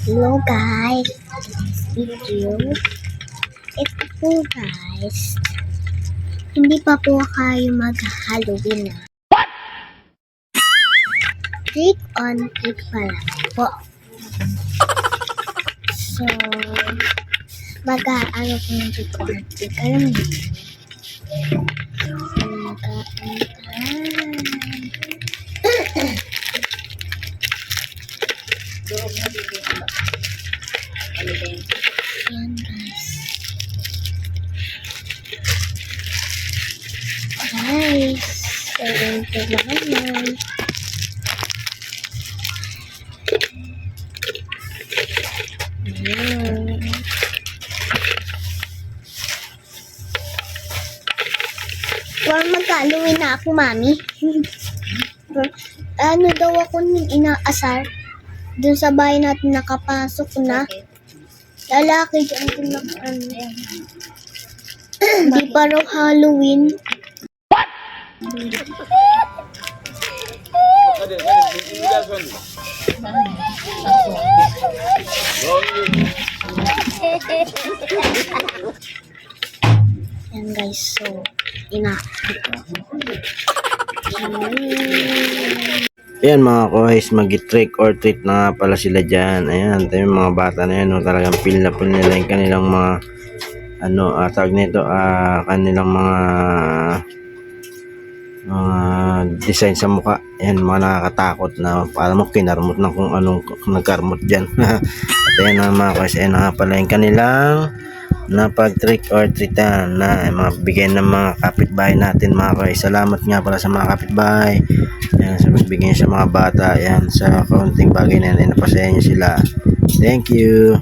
Hello guys, video. Ito po guys, hindi pa po kayo mag-Halloween na. Trick on trick pa lang po. So, mag-aano po ng trick on trick. Alam mo? So, Ayan guys. Guys, ayan po naman yan. Ayan. Huwag mag-Halloween na ako, mami. Ano daw ako inaasar? Doon sa bahay natin nakapasok na. Lalaki dyan din na ano. Hindi pa raw Halloween. Yan guys, so Ayan mga guys, mag-trick or treat na nga pala sila dyan. Ayan, tayo yung mga bata na yan, no, talagang feel na feel nila yung kanilang mga tawag nito, kanilang mga design sa mukha. Ayan, mga nakakatakot na para mo kinarmot na kung anong nagkarmot dyan. At ayan na mga guys, ayan na nga pala yung kanilang na pag-trick or treatan na mga bigay ng mga kapitbahay natin mga guys. Salamat nga pala sa mga kapitbahay. Ayan, sa magbigay sa mga bata. Ayan, sa kaunting bagay na yan, napasaya niyo sila. Thank you.